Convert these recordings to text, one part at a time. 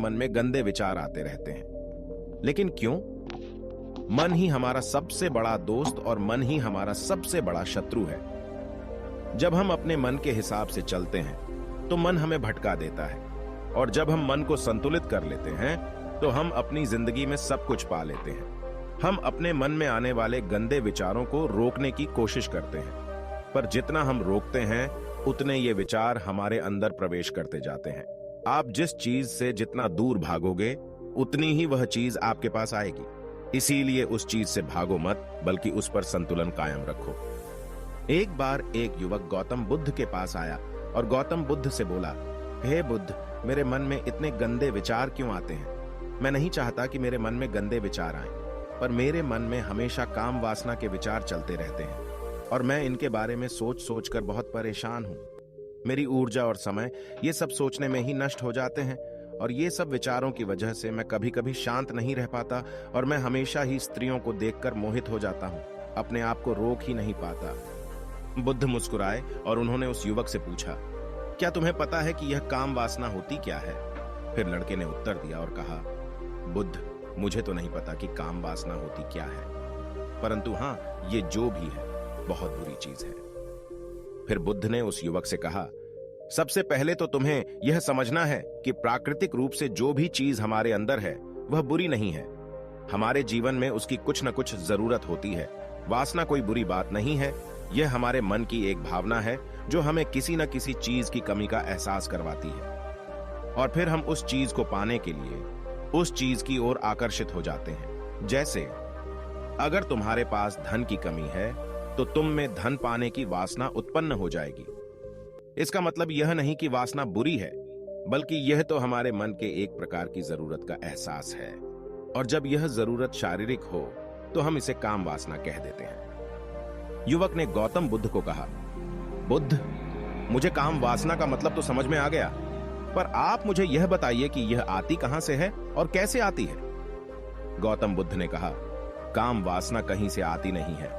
मन में गंदे विचार आते रहते हैं। लेकिन क्यों? मन ही हमारा सबसे बड़ा दोस्त और मन ही हमारा सबसे बड़ा शत्रु है। जब हम अपने मन के हिसाब से चलते हैं तो मन हमें भटका देता है, और जब हम मन को संतुलित कर लेते हैं तो हम अपनी जिंदगी में सब कुछ पा लेते हैं। हम अपने मन में आने वाले गंदे विचारों को रोकने की कोशिश करते हैं, पर जितना हम रोकते हैं उतने ये विचार हमारे अंदर प्रवेश करते जाते हैं। आप जिस चीज से जितना दूर भागोगे उतनी ही वह चीज आपके पास आएगी। इसीलिए उस चीज से भागो मत, बल्कि उस पर संतुलन कायम रखो। एक बार एक युवक गौतम बुद्ध के पास आया और गौतम बुद्ध से बोला, हे बुद्ध, मेरे मन में इतने गंदे विचार क्यों आते हैं? मैं नहीं चाहता कि मेरे मन में गंदे विचार आएं, पर मेरे मन में हमेशा काम वासना के विचार चलते रहते हैं और मैं इनके बारे में सोच सोच कर बहुत परेशान हूं। मेरी ऊर्जा और समय ये सब सोचने में ही नष्ट हो जाते हैं, और ये सब विचारों की वजह से मैं कभी कभी शांत नहीं रह पाता और मैं हमेशा ही स्त्रियों को देखकर मोहित हो जाता हूं, अपने आप को रोक ही नहीं पाता। बुद्ध मुस्कुराए और उन्होंने उस युवक से पूछा, क्या तुम्हें पता है कि यह काम वासना होती क्या है? फिर लड़के ने उत्तर दिया और कहा, बुद्ध, मुझे तो नहीं पता कि काम वासना होती क्या है, परंतु हां, ये जो भी है बहुत बुरी चीज है। फिर बुद्ध ने उस युवक से कहा, सबसे पहले तो तुम्हें यह समझना है कि प्राकृतिक रूप से जो भी चीज हमारे अंदर है वह बुरी नहीं है। हमारे जीवन में उसकी कुछ न कुछ जरूरत होती है। वासना कोई बुरी बात नहीं है, यह हमारे मन की एक भावना है जो हमें किसी न किसी चीज की कमी का एहसास करवाती है, और फिर हम उस चीज को पाने के लिए उस चीज की ओर आकर्षित हो जाते हैं। जैसे अगर तुम्हारे पास धन की कमी है तो तुम में धन पाने की वासना उत्पन्न हो जाएगी। इसका मतलब यह नहीं कि वासना बुरी है, बल्कि यह तो हमारे मन के एक प्रकार की जरूरत का एहसास है, और जब यह जरूरत शारीरिक हो तो हम इसे काम वासना कह देते हैं। युवक ने गौतम बुद्ध को कहा, बुद्ध, मुझे काम वासना का मतलब तो समझ में आ गया, पर आप मुझे यह बताइए कि यह आती कहां से है और कैसे आती है? गौतम बुद्ध ने कहा, काम वासना कहीं से आती नहीं है,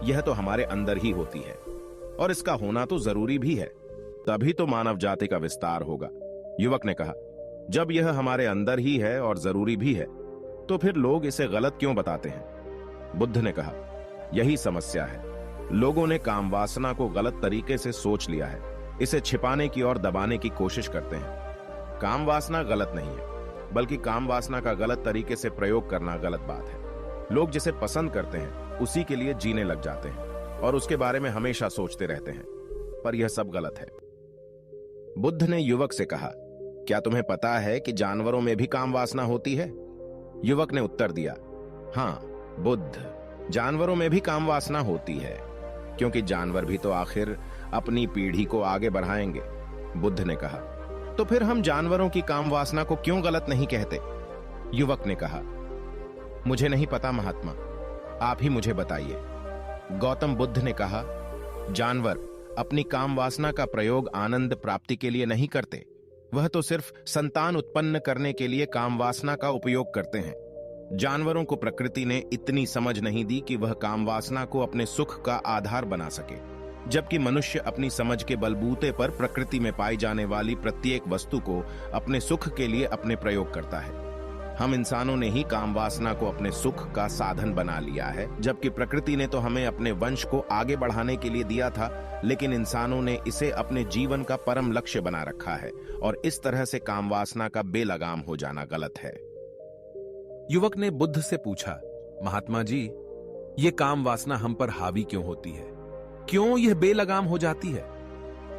यह तो हमारे अंदर ही होती है, और इसका होना तो जरूरी भी है, तभी तो मानव जाति का विस्तार होगा। युवक ने कहा, जब यह हमारे अंदर ही है और जरूरी भी है, तो फिर लोग इसे गलत क्यों बताते हैं? बुद्ध ने कहा, यही समस्या है। लोगों ने काम वासना को गलत तरीके से सोच लिया है, इसे छिपाने की और दबाने की कोशिश करते हैं। काम वासना गलत नहीं है, बल्कि काम वासना का गलत तरीके से प्रयोग करना गलत बात है। लोग जिसे पसंद करते हैं उसी के लिए जीने लग जाते हैं और उसके बारे में हमेशा सोचते रहते हैं, पर यह सब गलत है। बुद्ध ने युवक से कहा, क्या तुम्हें पता है कि जानवरों में भी काम वासना होती है? युवक ने उत्तर दिया, हां बुद्ध, जानवरों में भी काम वासना होती है, क्योंकि जानवर भी तो आखिर अपनी पीढ़ी को आगे बढ़ाएंगे। बुद्ध ने कहा, तो फिर हम जानवरों की काम वासना को क्यों गलत नहीं कहते? युवक ने कहा, मुझे नहीं पता महात्मा, आप ही मुझे बताइए। गौतम बुद्ध ने कहा, जानवर अपनी काम वासना का प्रयोग आनंद प्राप्ति के लिए नहीं करते, वह तो सिर्फ संतान उत्पन्न करने के लिए काम वासना का उपयोग करते हैं। जानवरों को प्रकृति ने इतनी समझ नहीं दी कि वह काम वासना को अपने सुख का आधार बना सके, जबकि मनुष्य अपनी समझ के बलबूते पर प्रकृति में पाई जाने वाली प्रत्येक वस्तु को अपने सुख के लिए अपने प्रयोग करता है। हम इंसानों ने ही काम वासना को अपने सुख का साधन बना लिया है, जबकि प्रकृति ने तो हमें अपने वंश को आगे बढ़ाने के लिए दिया था, लेकिन इंसानों ने इसे अपने जीवन का परम लक्ष्य बना रखा है, और इस तरह से काम वासना का बेलगाम हो जाना गलत है। युवक ने बुद्ध से पूछा, महात्मा जी, ये काम वासना हम पर हावी क्यों होती है? क्यों यह बेलगाम हो जाती है?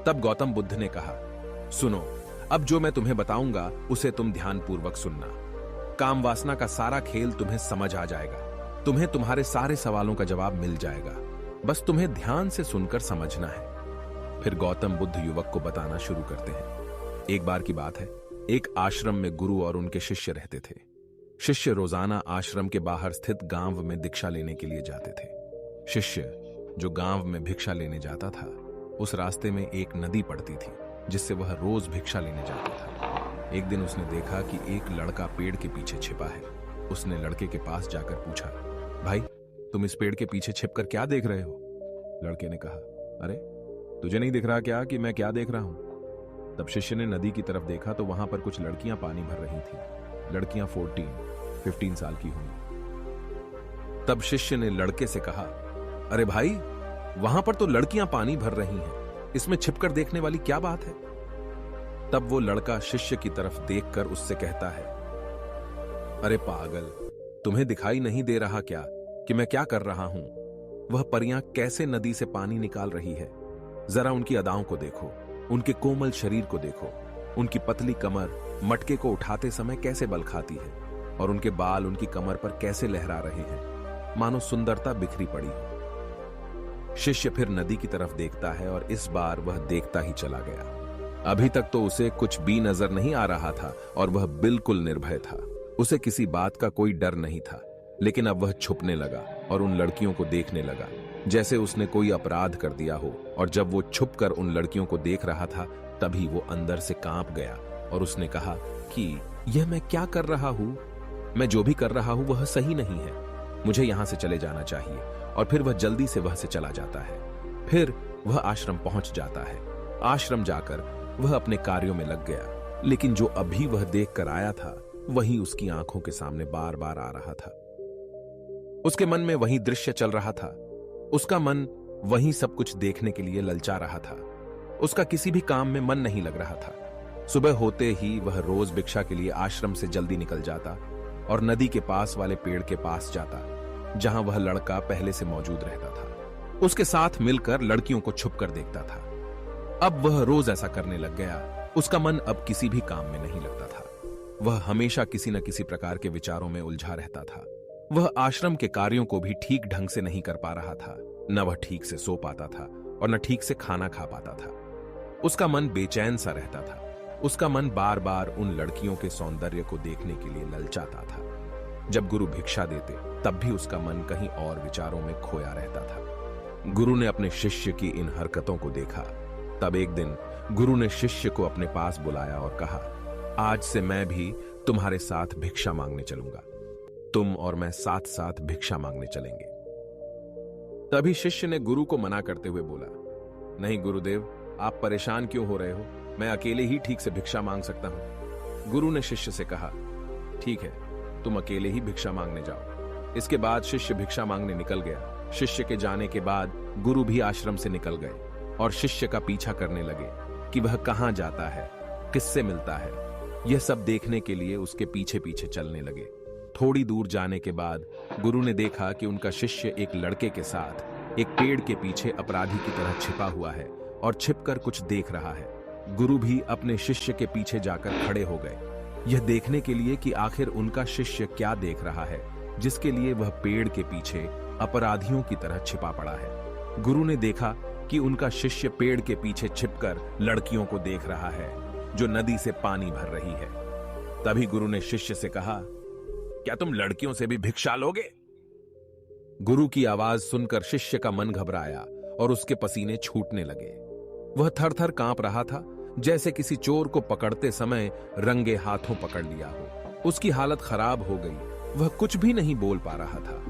तब गौतम बुद्ध ने कहा, सुनो, अब जो मैं तुम्हें बताऊंगा उसे तुम ध्यानपूर्वक सुनना। काम वासना का सारा खेल तुम्हें समझ आ जाएगा, तुम्हें तुम्हारे सारे सवालों का जवाब मिल जाएगा, बस तुम्हें ध्यान से सुनकर समझना है। फिर गौतम बुद्ध युवक को बताना शुरू करते हैं। एक बार की बात है, एक आश्रम में गुरु और उनके शिष्य रहते थे। शिष्य रोजाना आश्रम के बाहर स्थित गांव में दीक्षा लेने के लिए जाते थे। शिष्य जो गांव में भिक्षा लेने जाता था, उस रास्ते में एक नदी पड़ती थी जिससे वह रोज भिक्षा लेने जाता था। एक दिन उसने देखा कि एक लड़का पेड़ के पीछे छिपा है। उसने लड़के के पास जाकर पूछा, भाई, तुम इस पेड़ के पीछे छिपकर क्या देख रहे हो? लड़के ने कहा, अरे तुझे नहीं दिख रहा क्या कि मैं क्या देख रहा हूं? तब शिष्य ने नदी की तरफ देखा तो वहां पर कुछ लड़कियां पानी भर रही थीं। लड़कियां 15 साल की होंगी। तब शिष्य ने लड़के से कहा, अरे भाई, वहां पर तो लड़कियां पानी भर रही हैं, इसमें छिपकर देखने वाली क्या बात है? तब वो लड़का शिष्य की तरफ देखकर उससे कहता है, अरे पागल, तुम्हें दिखाई नहीं दे रहा क्या कि मैं क्या कर रहा हूं? वह परियां कैसे नदी से पानी निकाल रही है। जरा उनकी अदाओं को देखो, उनके कोमल शरीर को देखो, उनकी पतली कमर मटके को उठाते समय कैसे बल खाती है, और उनके बाल उनकी कमर पर कैसे लहरा रहे हैं, मानो सुंदरता बिखरी पड़ी हो। शिष्य फिर नदी की तरफ देखता है और इस बार वह देखता ही चला गया। अभी तक तो उसे कुछ भी नजर नहीं आ रहा था और वह बिल्कुल निर्भय था। उसे किसी बात का कोई डर नहीं था, लेकिन अब वह छुपने लगा और उन लड़कियों को देखने लगा जैसे उसने कोई अपराध कर दिया हो। और जब वो छुपकर उन लड़कियों को देख रहा था, तभी वो अंदर से कांप गया और उसने कहा कि यह मैं क्या कर रहा हूं? मैं जो भी कर रहा हूं वह सही नहीं है, मुझे यहां से चले जाना चाहिए। और फिर वह जल्दी से वह से चला जाता है। फिर वह आश्रम पहुंच जाता है। आश्रम जाकर वह अपने कार्यों में लग गया, लेकिन जो अभी वह देख कर आया था वही उसकी आंखों के सामने बार बार आ रहा था। उसके मन में वही दृश्य चल रहा था। उसका मन वही सब कुछ देखने के लिए ललचा रहा था। उसका किसी भी काम में मन नहीं लग रहा था। सुबह होते ही वह रोज भिक्षा के लिए आश्रम से जल्दी निकल जाता और नदी के पास वाले पेड़ के पास जाता, जहां वह लड़का पहले से मौजूद रहता था। उसके साथ मिलकर लड़कियों को छुपकर देखता था। अब वह रोज ऐसा करने लग गया। उसका मन अब किसी भी काम में नहीं लगता था। वह हमेशा किसी न किसी प्रकार के विचारों में उलझा रहता था। वह आश्रम के कार्यों को भी ठीक ढंग से नहीं कर पा रहा था। न वह ठीक से सो पाता था और न ठीक से खाना खा पाता था। उसका मन बेचैन सा रहता था। उसका मन बार बार उन लड़कियों के सौंदर्य को देखने के लिए ललचाता था। जब गुरु भिक्षा देते तब भी उसका मन कहीं और विचारों में खोया रहता था। गुरु ने अपने शिष्य की इन हरकतों को देखा। तब एक दिन गुरु ने शिष्य को अपने पास बुलाया और कहा, आज से मैं भी तुम्हारे साथ भिक्षा मांगने चलूंगा। तुम और मैं साथ साथ भिक्षा मांगने चलेंगे। तभी शिष्य ने गुरु को मना करते हुए बोला, नहीं गुरुदेव, आप परेशान क्यों हो रहे हो? मैं अकेले ही ठीक से भिक्षा मांग सकता हूं। गुरु ने शिष्य से कहा, ठीक है, तुम अकेले ही भिक्षा मांगने जाओ। इसके बाद शिष्य भिक्षा मांगने निकल गया। शिष्य के जाने के बाद गुरु भी आश्रम से निकल गए और शिष्य का पीछा करने लगे कि वह कहां जाता है, किससे मिलता है। यह सब देखने के लिए उसके पीछे पीछे चलने लगे। थोड़ी दूर जाने के बाद गुरु ने देखा कि उनका शिष्य एक लड़के के साथ एक पेड़ के पीछे अपराधी की तरह छिपा हुआ है और छिपकर कुछ देख रहा है। गुरु भी अपने शिष्य के पीछे जाकर खड़े हो गए, यह देखने के लिए कि आखिर उनका शिष्य क्या देख रहा है, जिसके लिए वह पेड़ के पीछे अपराधियों की तरह छिपा पड़ा है। गुरु ने देखा कि उनका शिष्य पेड़ के पीछे छिपकर लड़कियों को देख रहा है जो नदी से पानी भर रही है। तभी गुरु ने शिष्य से कहा, क्या तुम लड़कियों से भी भिक्षा लोगे? गुरु की आवाज सुनकर शिष्य का मन घबराया और उसके पसीने छूटने लगे। वह थर-थर कांप रहा था, जैसे किसी चोर को पकड़ते समय रंगे हाथों पकड़ लिया हो। उसकी हालत खराब हो गई। वह कुछ भी नहीं बोल पा रहा था।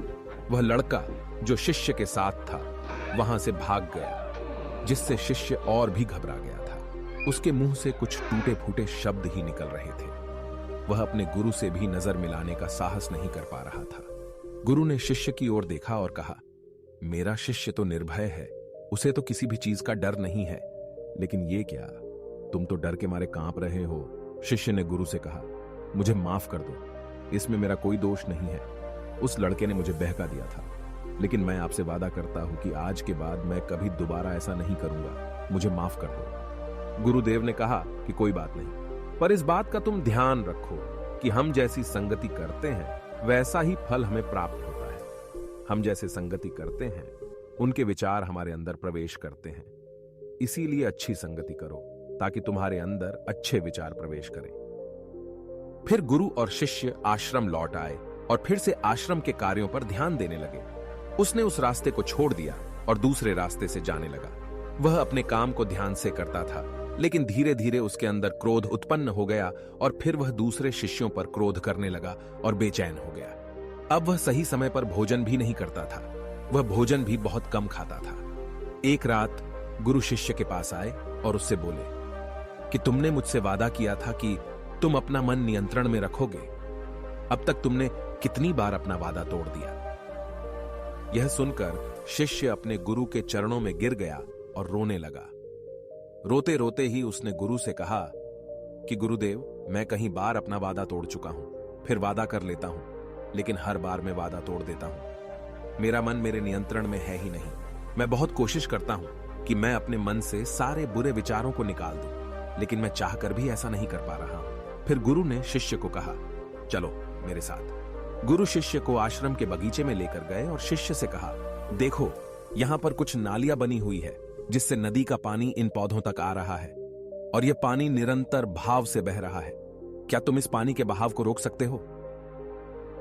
वह लड़का जो शिष्य के साथ था वहां से भाग गया, जिससे शिष्य और भी घबरा गया था। उसके मुंह से कुछ टूटे फूटे शब्द ही निकल रहे थे। वह अपने गुरु से भी नजर मिलाने का साहस नहीं कर पा रहा था। गुरु ने शिष्य की ओर देखा और कहा, मेरा शिष्य तो निर्भय है, उसे तो किसी भी चीज का डर नहीं है, लेकिन ये क्या, तुम तो डर के मारे कांप रहे हो। शिष्य ने गुरु से कहा, मुझे माफ कर दो, इसमें मेरा कोई दोष नहीं है। उस लड़के ने मुझे बहका दिया था, लेकिन मैं आपसे वादा करता हूं कि आज के बाद मैं कभी दोबारा ऐसा नहीं करूंगा। मुझे माफ कर दो। गुरुदेव ने कहा कि कोई बात नहीं, पर इस बात का तुम ध्यान रखो कि हम जैसी संगति करते हैं वैसा ही फल हमें प्राप्त होता है। हम जैसे संगति करते हैं उनके विचार हमारे अंदर प्रवेश करते हैं। इसीलिए अच्छी संगति करो ताकि तुम्हारे अंदर अच्छे विचार प्रवेश करें। फिर गुरु और शिष्य आश्रम लौट आए और फिर से आश्रम के कार्यों पर ध्यान देने लगे। उसने उस रास्ते को छोड़ दिया और दूसरे रास्ते से जाने लगा। वह अपने काम को ध्यान से करता था, लेकिन धीरे धीरे उसके अंदर क्रोध उत्पन्न हो गया और फिर वह दूसरे शिष्यों पर क्रोध करने लगा और बेचैन हो गया। अब वह सही समय पर भोजन भी नहीं करता था। वह भोजन भी बहुत कम खाता था। एक रात गुरु शिष्य के पास आए और उससे बोले, कि तुमने मुझसे वादा किया था कि तुम अपना मन नियंत्रण में रखोगे। अब तक तुमने कितनी बार अपना वादा तोड़ दिया। यह सुनकर शिष्य अपने गुरु के चरणों में गिर गया और रोने लगा। रोते रोते ही उसने गुरु से कहा कि गुरुदेव, मैं कई बार अपना वादा तोड़ चुका हूं, फिर वादा कर लेता हूं, लेकिन हर बार मैं वादा तोड़ देता हूं। मेरा मन मेरे नियंत्रण में है ही नहीं। मैं बहुत कोशिश करता हूं कि मैं अपने मन से सारे बुरे विचारों को निकाल दूं, लेकिन मैं चाहकर भी ऐसा नहीं कर पा रहा हूं। फिर गुरु ने शिष्य को कहा, चलो मेरे साथ। गुरु शिष्य को आश्रम के बगीचे में लेकर गए और शिष्य से कहा, देखो यहां पर कुछ नालियां बनी हुई है जिससे नदी का पानी इन पौधों तक आ रहा है, और यह पानी निरंतर भाव से बह रहा है। क्या तुम इस पानी के बहाव को रोक सकते हो?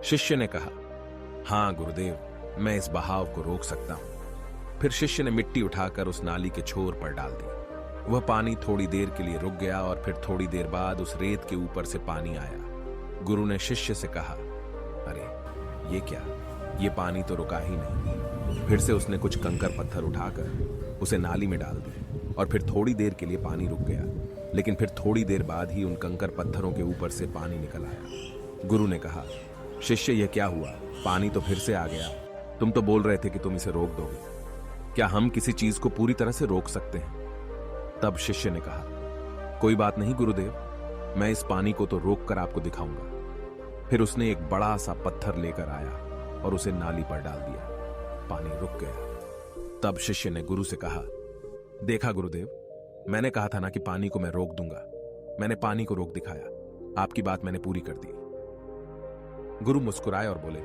शिष्य ने कहा, हां गुरुदेव, मैं इस बहाव को रोक सकता हूं। फिर शिष्य ने मिट्टी उठाकर उस नाली के छोर पर डाल दी। वह पानी थोड़ी देर के लिए रुक गया और फिर थोड़ी देर बाद उस रेत के ऊपर से पानी आया। गुरु ने शिष्य से कहा, अरे ये क्या, ये पानी तो रुका ही नहीं। फिर से उसने कुछ कंकर पत्थर उठाकर उसे नाली में डाल दिए और फिर थोड़ी देर के लिए पानी रुक गया, लेकिन फिर थोड़ी देर बाद ही उन कंकर पत्थरों के ऊपर से पानी निकल आया। गुरु ने कहा, शिष्य यह क्या हुआ? पानी तो फिर से आ गया। तुम तो बोल रहे थे कि तुम इसे रोक दोगे। क्या हम किसी चीज को पूरी तरह से रोक सकते हैं? तब शिष्य ने कहा, कोई बात नहीं गुरुदेव, मैं इस पानी को तो रोक कर आपको दिखाऊंगा। फिर उसने एक बड़ा सा पत्थर लेकर आया और उसे नाली पर डाल दिया। पानी रुक गया। तब शिष्य ने गुरु से कहा, देखा गुरुदेव, मैंने कहा था ना कि पानी को मैं रोक दूंगा। मैंने पानी को रोक दिखाया। आपकी बात मैंने पूरी कर दी। गुरु मुस्कुराए और बोले,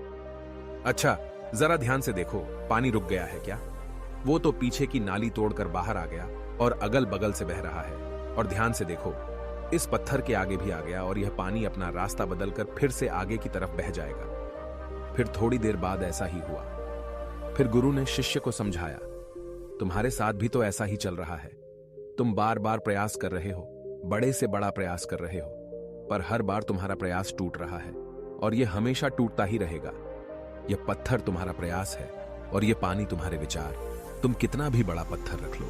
अच्छा जरा ध्यान से देखो, पानी रुक गया है क्या? वो तो पीछे की नाली तोड़कर बाहर आ गया और अगल बगल से बह रहा है। और ध्यान से देखो, इस पत्थर के आगे भी आ गया और यह पानी अपना रास्ता बदलकर फिर से आगे की तरफ बह जाएगा। फिर थोड़ी देर बाद ऐसा ही हुआ। फिर गुरु ने शिष्य को समझाया, तुम्हारे साथ भी तो ऐसा ही चल रहा है। तुम बार बार प्रयास कर रहे हो, बड़े से बड़ा प्रयास कर रहे हो, पर हर बार तुम्हारा प्रयास टूट रहा है और यह हमेशा टूटता ही रहेगा। यह पत्थर तुम्हारा प्रयास है और यह पानी तुम्हारे विचार। तुम कितना भी बड़ा पत्थर रख लो,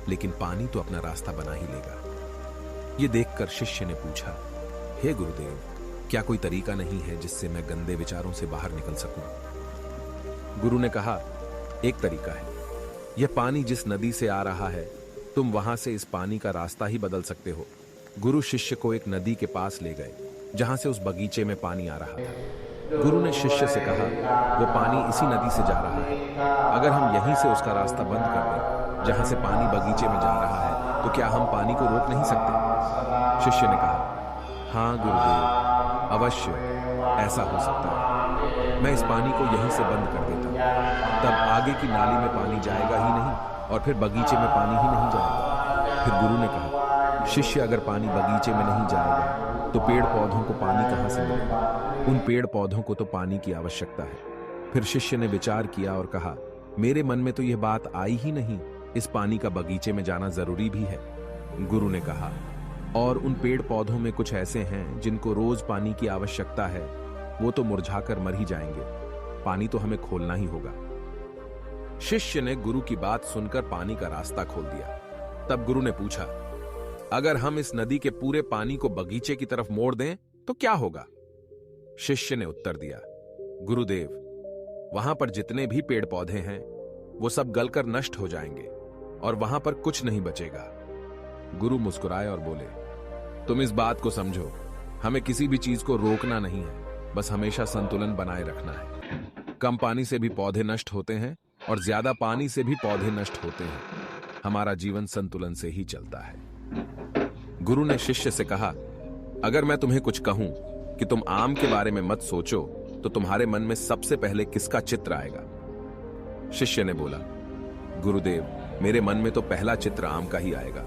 लेकिन पानी तो अपना रास्ता बना ही लेगा। यह देखकर शिष्य ने पूछा, हे गुरुदेव, क्या कोई तरीका नहीं है जिससे मैं गंदे विचारों से बाहर निकल सकूं? गुरु ने कहा, एक तरीका है। यह पानी जिस नदी से आ रहा है, तुम वहां से इस पानी का रास्ता ही बदल सकते हो। गुरु शिष्य को एक नदी के पास ले गए जहां से उस बगीचे में पानी आ रहा था। गुरु ने शिष्य से कहा, वो पानी इसी नदी से जा रहा है। अगर हम यहीं से उसका रास्ता बंद कर दें जहां से पानी बगीचे में जा रहा है, तो क्या हम पानी को रोक नहीं सकते? शिष्य ने कहा, हाँ गुरुदेव, अवश्य ऐसा हो सकता है। मैं इस पानी को यहीं से बंद कर देता हूं। तब आगे की नाली में पानी जाएगा ही नहीं और फिर बगीचे में पानी ही नहीं जाएगा। फिर गुरु ने कहा, शिष्य अगर पानी बगीचे में नहीं जाएगा तो पेड़ पौधों को पानी कहां से मिलेगा? उन पेड़ पौधों को तो पानी की आवश्यकता है। फिर शिष्य ने विचार किया और कहा, मेरे मन में तो यह बात आई ही नहीं, इस पानी का बगीचे में जाना जरूरी भी है। गुरु ने कहा, और उन पेड़ पौधों में कुछ ऐसे हैं जिनको रोज पानी की आवश्यकता है, वो तो मुरझाकर मर ही जाएंगे। पानी तो हमें खोलना ही होगा। शिष्य ने गुरु की बात सुनकर पानी का रास्ता खोल दिया। तब गुरु ने पूछा, अगर हम इस नदी के पूरे पानी को बगीचे की तरफ मोड़ दें तो क्या होगा? शिष्य ने उत्तर दिया, गुरुदेव, वहां पर जितने भी पेड़ पौधे हैं वो सब गलकर नष्ट हो जाएंगे और वहां पर कुछ नहीं बचेगा। गुरु मुस्कुराए और बोले, तुम इस बात को समझो, हमें किसी भी चीज को रोकना नहीं है, बस हमेशा संतुलन बनाए रखना है। कम पानी से भी पौधे नष्ट होते हैं और ज्यादा पानी से भी पौधे नष्ट होते हैं। हमारा जीवन संतुलन से ही चलता है। गुरु ने शिष्य से कहा, अगर मैं तुम्हें कुछ कहूं कि तुम आम के बारे में मत सोचो, तो तुम्हारे मन में सबसे पहले किसका चित्र आएगा? शिष्य ने बोला, गुरुदेव, मेरे मन में तो पहला चित्र आम का ही आएगा।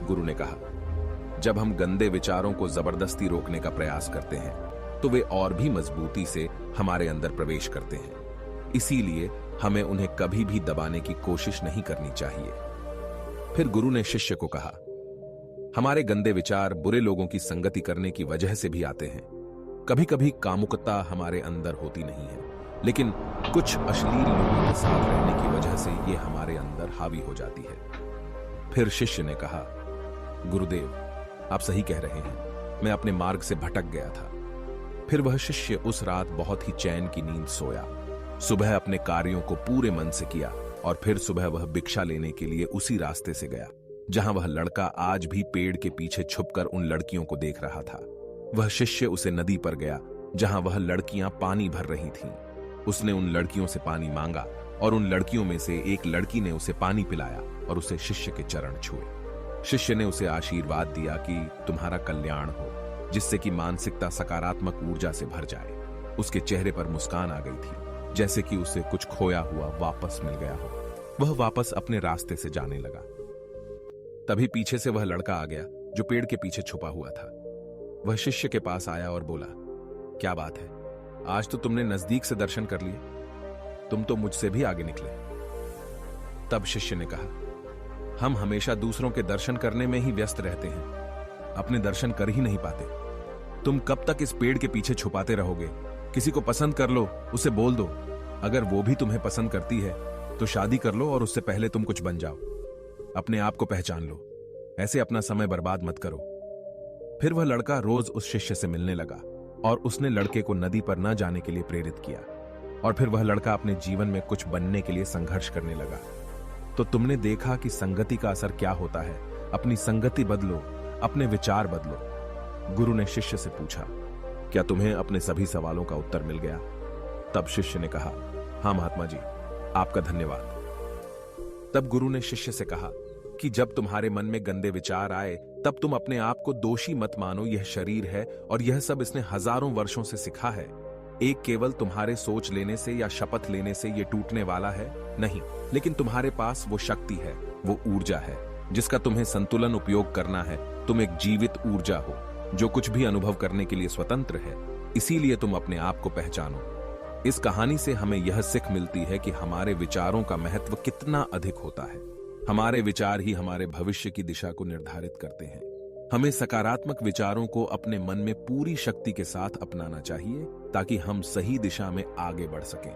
गुरु ने कहा, जब हम गंदे विचारों को जबरदस्ती रोकने का प्रयास करते हैं तो वे और भी मजबूती से हमारे अंदर प्रवेश करते हैं। इसीलिए हमें उन्हें कभी भी दबाने की कोशिश नहीं करनी चाहिए। फिर गुरु ने शिष्य को कहा, हमारे गंदे विचार बुरे लोगों की संगति करने की वजह से भी आते हैं। कभी कभी कामुकता हमारे अंदर होती नहीं है, लेकिन कुछ अश्लील लोगों के साथ रहने की वजह से ये हमारे अंदर हावी हो जाती है। फिर शिष्य ने कहा, गुरुदेव, आप सही कह रहे हैं, मैं अपने मार्ग से भटक गया था। फिर वह शिष्य उस रात बहुत ही चैन की नींद सोया। सुबह अपने कार्यों को पूरे मन से किया और फिर सुबह वह भिक्षा लेने के लिए उसी रास्ते से गया जहां वह लड़का आज भी पेड़ के पीछे छुपकर उन लड़कियों को देख रहा था। वह शिष्य उसे नदी पर गया जहां वह लड़कियां पानी भर रही थीं। उसने उन लड़कियों से पानी मांगा और उन लड़कियों में से एक लड़की ने उसे पानी पिलाया और उसे शिष्य के चरण छुए। शिष्य ने उसे आशीर्वाद दिया कि तुम्हारा कल्याण हो, जिससे कि मानसिकता सकारात्मक ऊर्जा से भर जाए। उसके चेहरे पर मुस्कान आ गई थी, जैसे कि उसे कुछ खोया हुआ वापस मिल गया हो। वह वापस अपने रास्ते से जाने लगा। तभी पीछे से वह लड़का आ गया जो पेड़ के पीछे छुपा हुआ था। वह शिष्य के पास आया और बोला, क्या बात है, आज तो तुमने नजदीक से दर्शन कर लिए, तुम तो मुझसे भी आगे निकले। तब शिष्य ने कहा, हम हमेशा दूसरों के दर्शन करने में ही व्यस्त रहते हैं, अपने दर्शन कर ही नहीं पाते। तुम कब तक इस पेड़ के पीछे छुपाते रहोगे? किसी को पसंद कर लो, उसे बोल दो। अगर वो भी तुम्हें पसंद करती है तो शादी कर लो और उससे पहले तुम कुछ बन जाओ। अपने आप को पहचान लो, ऐसे अपना समय बर्बाद मत करो। फिर वह लड़का रोज उस शिष्य से मिलने लगा और उसने लड़के को नदी पर न जाने के लिए प्रेरित किया। और फिर वह लड़का अपने जीवन में कुछ बनने के लिए संघर्ष करने लगा। तो तुमने देखा कि संगति का असर क्या होता है। अपनी संगति बदलो, अपने विचार बदलो। गुरु ने शिष्य से पूछा, क्या तुम्हें अपने सभी सवालों का उत्तर मिल गया? तब शिष्य ने कहा, हाँ महात्मा जी, आपका धन्यवाद। तब गुरु ने शिष्य से कहा कि जब तुम्हारे मन में गंदे विचार आए तब तुम अपने आप को दोषी मत मानो। यह शरीर है और यह सब इसने हजारों वर्षों से सीखा है। एक केवल तुम्हारे सोच लेने से या शपथ लेने से यह टूटने वाला है नहीं, लेकिन तुम्हारे पास वो शक्ति है, वो ऊर्जा है जिसका तुम्हें संतुलन उपयोग करना है। तुम एक जीवित ऊर्जा हो जो कुछ भी अनुभव करने के लिए स्वतंत्र है। इसीलिए तुम अपने आप को पहचानो। इस कहानी से हमें यह सीख मिलती है कि हमारे विचारों का महत्व कितना अधिक होता है। हमारे विचार ही हमारे भविष्य की दिशा को निर्धारित करते हैं। हमें सकारात्मक विचारों को अपने मन में पूरी शक्ति के साथ अपनाना चाहिए ताकि हम सही दिशा में आगे बढ़ सकें।